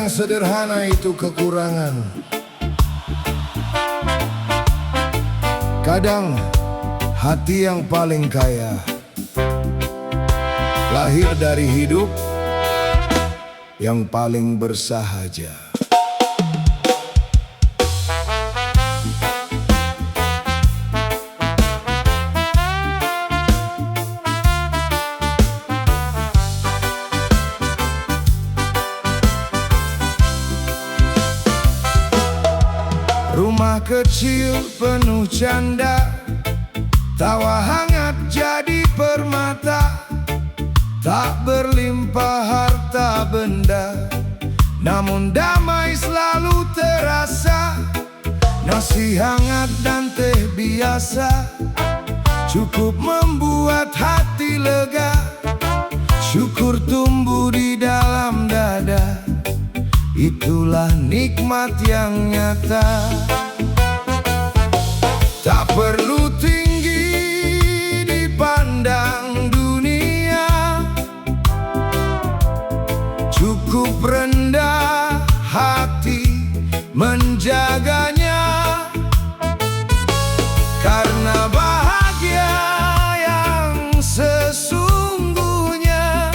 yang sederhana itu kekurangan. Kadang hati yang paling kaya lahir dari hidup yang paling bersahaja. Rumah kecil penuh canda, tawa hangat jadi permata. Tak berlimpah harta benda, namun damai selalu terasa. Nasi hangat dan teh biasa cukup membuat hati lega. Syukur tumbuh di dalam dada, itulah nikmat yang nyata. Tak perlu tinggi dipandang dunia, cukup rendah hati menjaganya. Karena bahagia yang sesungguhnya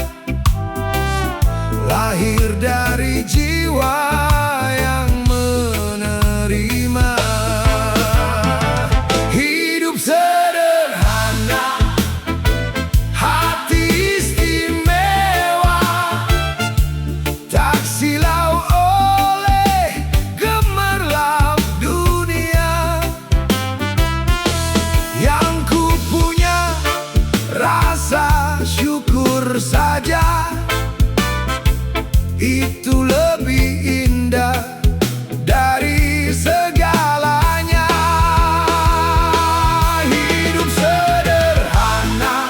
lahir dari jiwa yang menerima. Hidup sederhana, hati istimewa, tak silau oleh gemerlap dunia. Yang ku punya rasa syukur saja, itu lebih indah dari segalanya. Hidup sederhana,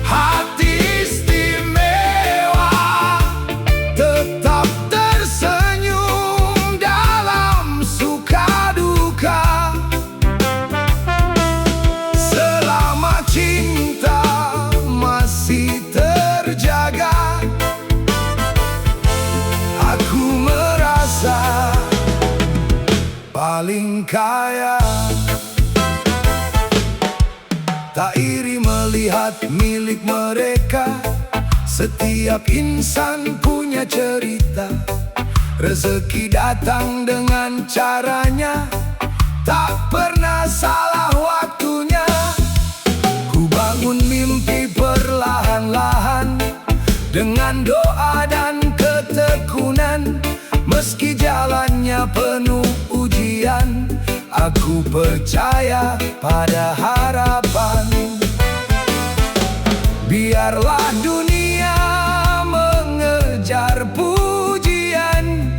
hati istimewa, tetap tersenyum dalam suka duka. Selama cinta masih terjaga, aku merasa paling kaya. Tak iri melihat milik mereka, setiap insan punya cerita. Rezeki datang dengan caranya, tak pernah salah waktunya. Ku bangun mimpi perlahan-lahan dengan doa dan ketekunan. Meski jalannya penuh ujian, aku percaya pada harapan. Biarlah dunia mengejar pujian,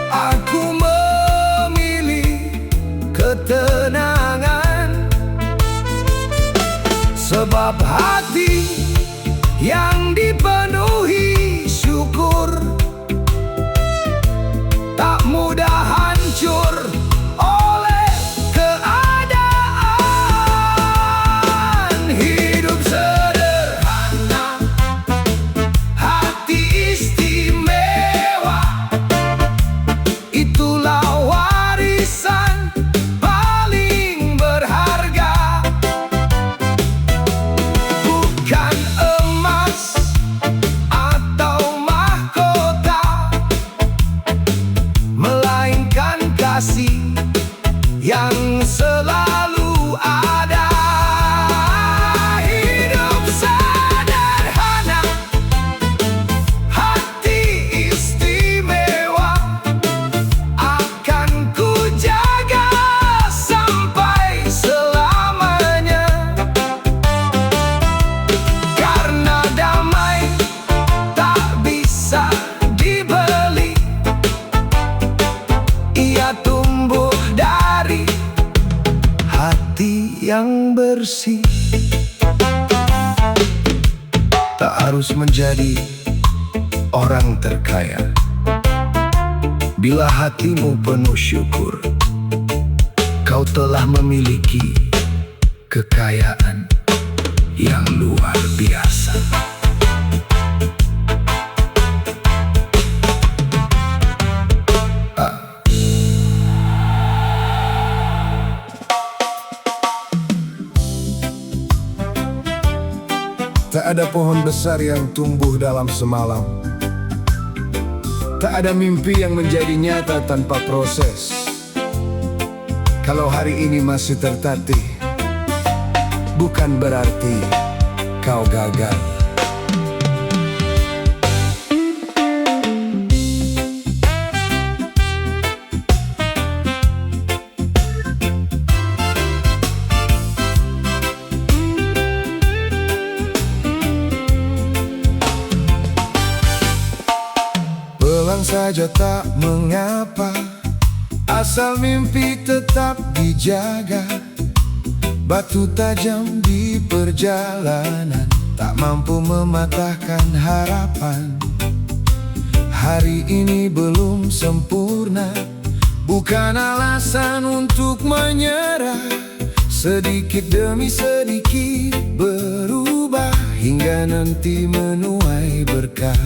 aku memilih ketenangan. Sebab hati yang dipenuhi syukur tak mudah hancur oleh keadaan. Hidup sederhana, hati istimewa, itulah warisan paling berharga. Bukan emas atau mahkota, melainkan kasih yang selalu ada. Hidup sederhana, hati istimewa, akan ku jaga sampai selamanya. Karena damai tak bisa dibeli, ia tumbuh dari hati yang bersih. Tak harus menjadi orang terkaya, bila hatimu penuh syukur, kau telah memiliki kekayaan yang luar biasa. Tak ada pohon besar yang tumbuh dalam semalam. Tak ada mimpi yang menjadi nyata tanpa proses. Kalau hari ini masih tertatih, bukan berarti kau gagal. Pelan saja tak mengapa, asal mimpi tetap dijaga. Batu tajam di perjalanan tak mampu mematahkan harapan. Hari ini belum sempurna, bukan alasan untuk menyerah. Sedikit demi sedikit berubah, hingga nanti menuai berkah.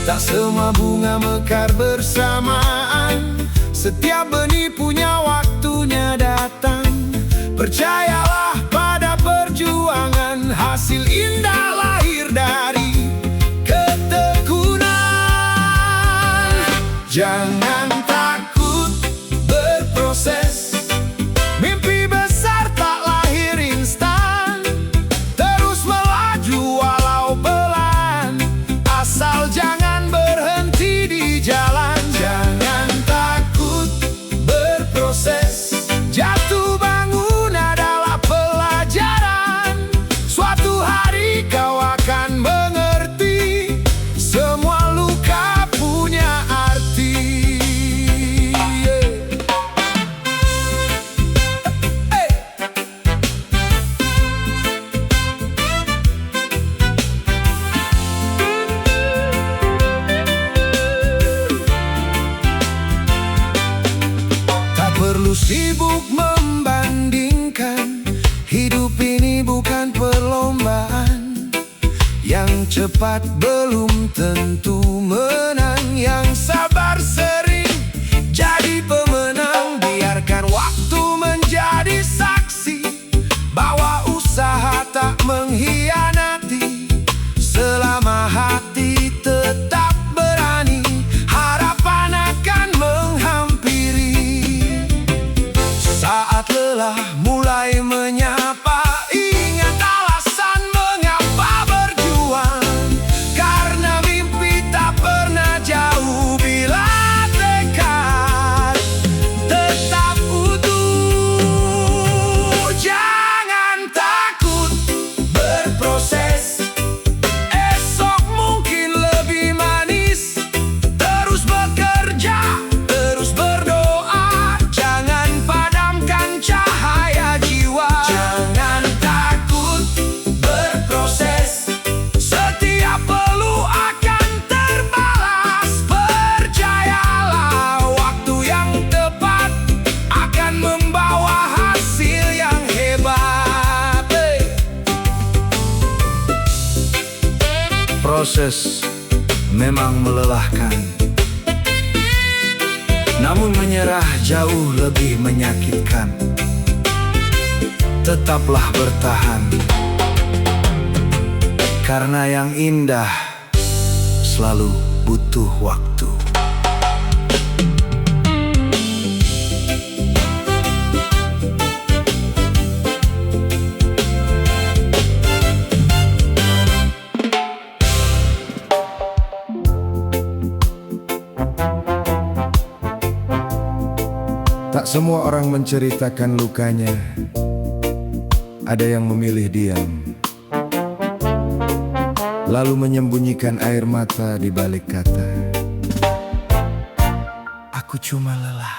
Tak semua bunga mekar bersamaan, setiap benih punya waktunya datang. Percayalah pada perjuangan, hasil indah lahir dari ketekunan. Jangan takut berproses, mimpi besar tak lahir instan. Terus melaju walau pelan, asal jangan berhenti di jalan. Jangan takut berproses, jatuh bangun adalah pelajaran. Suatu hari kau akan mengerti, semua luka punya arti. Tak perlu sibuk membandingkan, hidup ini bukan perlombaan. Yang cepat belum tentu menang, yang sabar sering jadi pemenang. Biarkan waktu menjadi saksi bahwa usaha tak mengkhianati. Selama hati tetap berani, harapan akan menghampiri. Saat lelah mulai menyapa, ingat alasan mengapa berjuang. Karena mimpi tak pernah jauh bila tekad tetap utuh. Jangan takut berproses, esok mungkin lebih manis. Terus bekerja, terus berdoa, jangan padamkan cahaya jiwa. Jangan takut berproses, setiap peluh akan terbalas. Percayalah, waktu yang tepat akan membawa hasil yang hebat. Proses memang melelahkan, namun menyerah jauh lebih menyakitkan. Tetaplah bertahan, karena yang indah selalu butuh waktu. Tak semua orang menceritakan lukanya, ada yang memilih diam, lalu menyembunyikan air mata di balik kata, "Aku cuma lelah."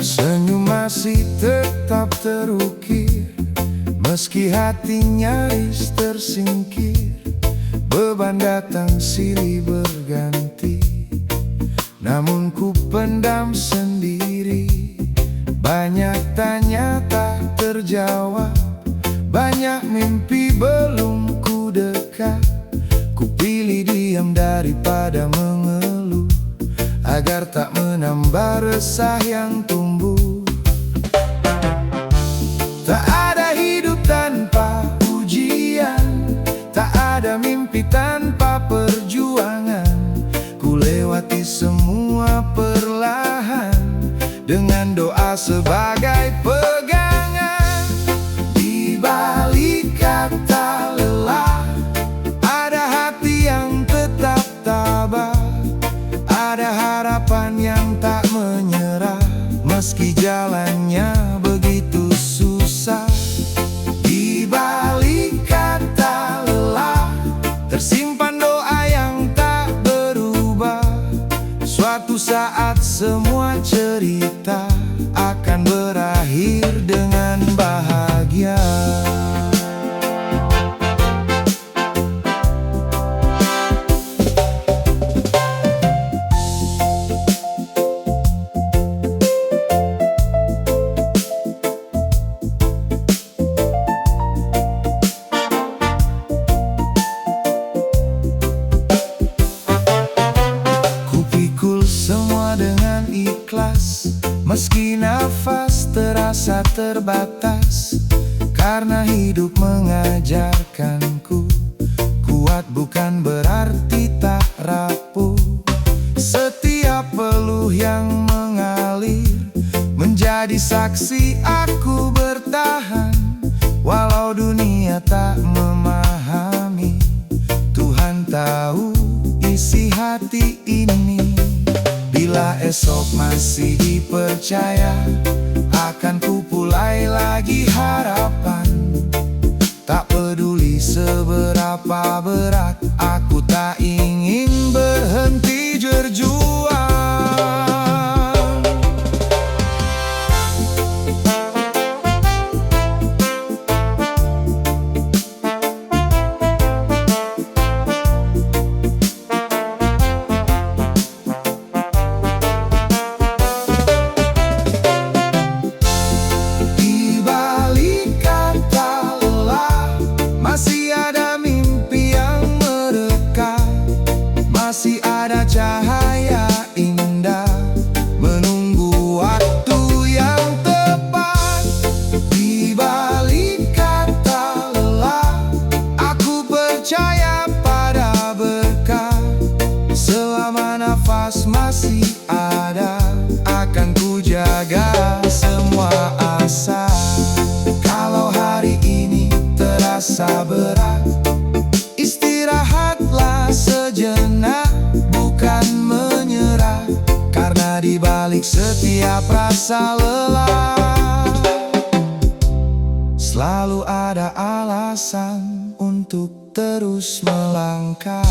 Senyum masih tetap terukir, meski hati nyaris tersingkir. Beban datang silih berganti, namun ku pendam sendiri. Banyak tanya tak terjawab, terjawab. Banyak mimpi belum ku dekat. Ku pilih diam daripada mengeluh, agar tak menambah resah yang tumbuh. Tak ada hidup tanpa ujian, tak ada mimpi tanpa perjuangan. Ku lewati semua perlahan, dengan doa sebagai pegangan. Di balik kata lelah, ada hati yang tetap tabah. Ada harapan yang tak menyerah, meski jalannya begitu susah. Di balik kata lelah, tersimpan doa yang tak berubah. Suatu saat semua cerita akan berakhir dengan bahagia. Meski nafas terasa terbatas, karena hidup mengajarkanku, kuat bukan berarti tak rapuh. Setiap peluh yang mengalir menjadi saksi aku bertahan. Walau dunia tak memahami, Tuhan tahu isi hati ini. Bila esok masih dipercaya, akan kupulai lagi harapan. Tak peduli seberapa berat, aku tak ingin berhenti berjuang. Masih ada cahaya indah menunggu waktu yang tepat. Di balik kata lelah, aku percaya pada berkah. Selama nafas masih ada, akan ku jaga semua asa. Kalau hari ini terasa berat, istirahatlah sejenak, bukan menyerah. Karena di balik setiap rasa lelah, selalu ada alasan untuk terus melangkah.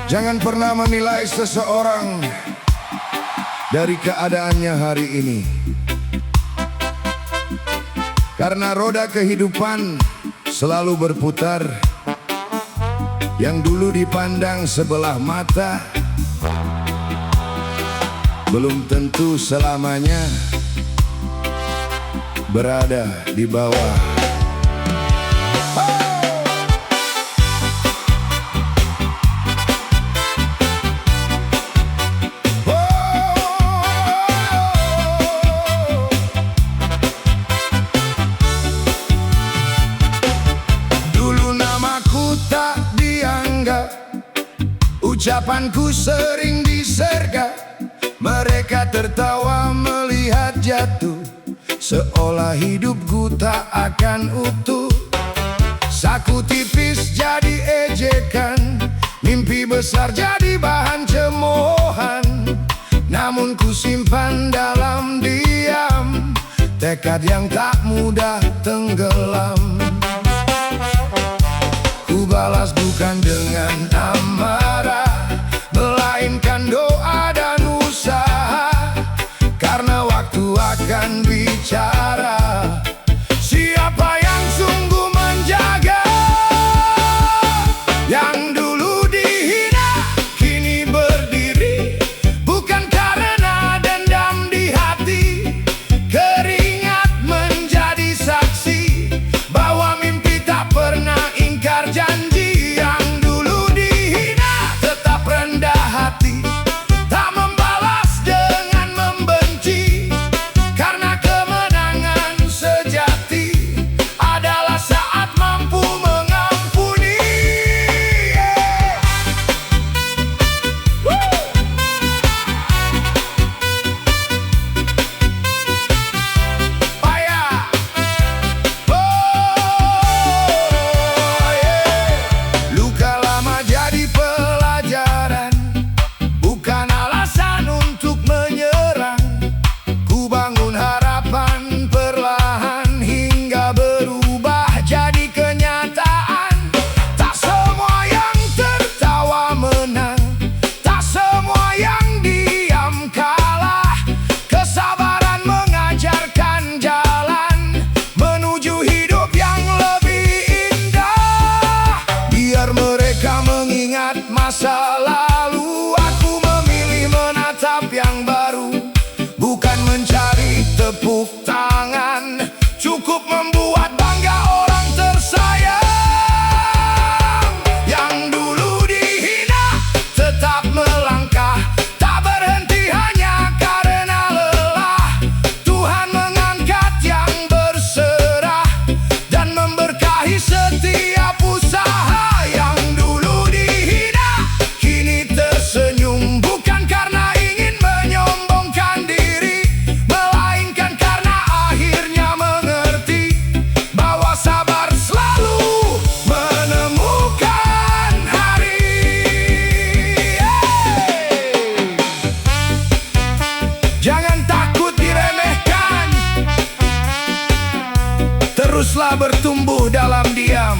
Jangan pernah menilai seseorang dari keadaannya hari ini, karena roda kehidupan selalu berputar. Yang dulu dipandang sebelah mata, belum tentu selamanya berada di bawah. Ucapanku sering disergap, mereka tertawa melihat jatuh, seolah hidupku tak akan utuh. Saku tipis jadi ejekan, mimpi besar jadi bahan cemoohan. Namun ku simpan dalam diam, tekad yang tak mudah tenggelam. Ku balas bukan dengan amarah, melainkan doa dan usaha. Karena waktu akan bicara, teruslah bertumbuh dalam diam.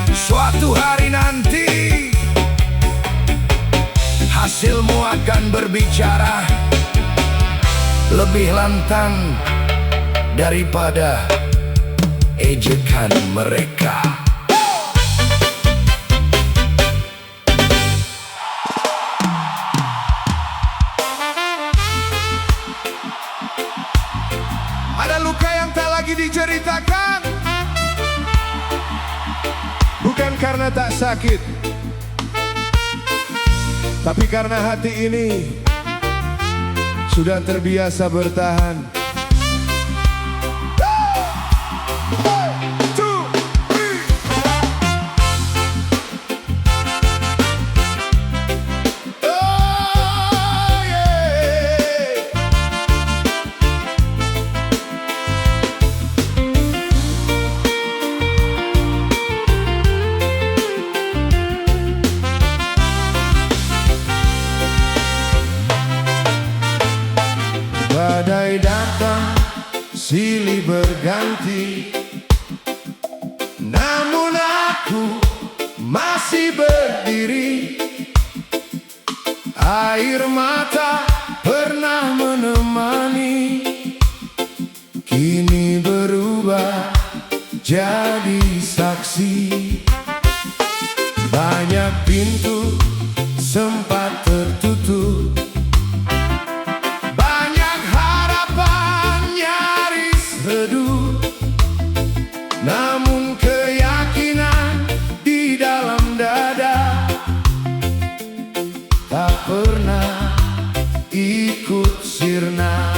Suatu hari nanti hasilmu akan berbicara lebih lantang daripada ejekan mereka. Ada luka yang tak lagi diceritakan, bukan karena tak sakit, tapi karena hati ini sudah terbiasa bertahan. Badai datang, silih berganti, namun aku masih berdiri. Air mata pernah menemani, kini berubah jadi saksi. Banyak pintu sempat tertutup, namun keyakinan di dalam dada tak pernah ikut sirna.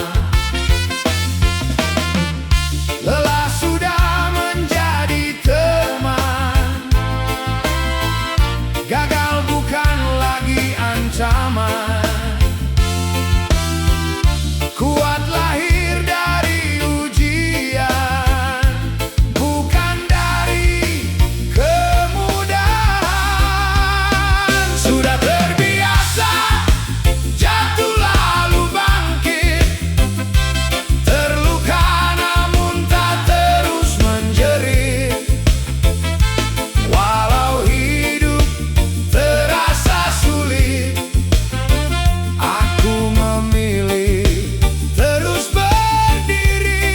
Lelah sudah menjadi teman, gagal bukan lagi ancaman. Kuat lahir dari ujian, bukan dari kemudahan. Sudah terbiasa jatuh lalu bangkit, terluka namun tak terus menjerit. Walau hidup terasa sulit, aku memilih terus berdiri.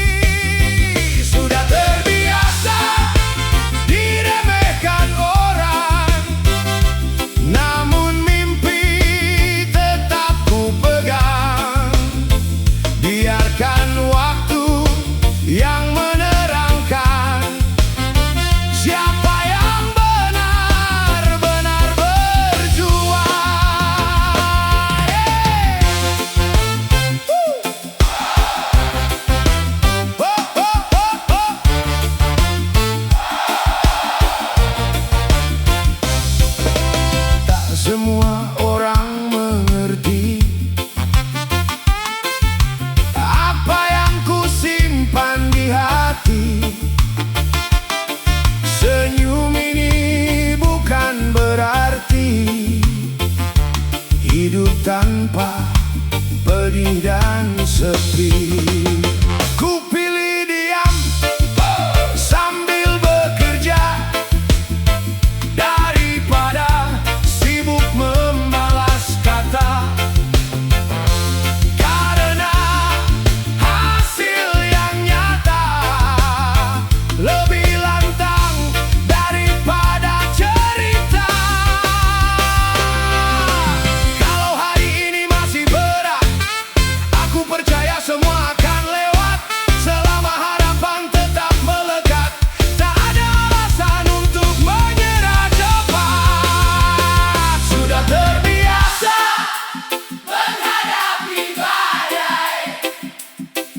Sudah terbiasa diremehkan orang, namun mimpi tetap ku pegang. Biarkan waktu yang menerangkan siapa yang benar-benar berjuang. Tak semua orang mengerti apa yang ku simpan di hati. Senyum ini bukan berarti hidup tanpa pedih dan sepi. Ku pilih diam sambil bekerja daripada sibuk membalas kata. Karena hasil yang nyata lebih lantang daripada cerita. Kalau hari ini masih berat, aku percaya semua akan lewat. Selama harapan tetap melekat, tak ada alasan untuk menyerah cepat. Sudah terbiasa menghadapi badai,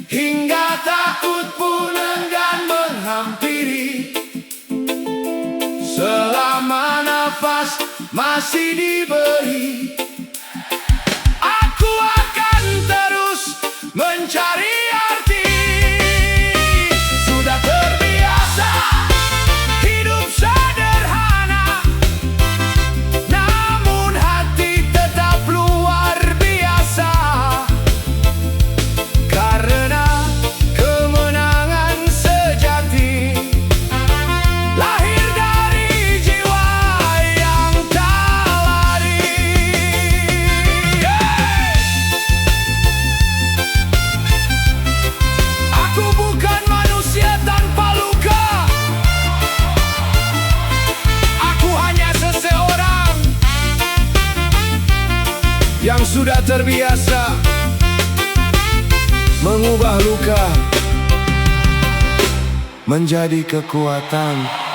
hingga takut pun enggan menghampiri. Selama nafas masih diberi, aku akan terus mencari arti. Sudah terbiasa hidup sederhana, namun hati tetap luar biasa. Karena kemenangan sudah terbiasa mengubah luka menjadi kekuatan.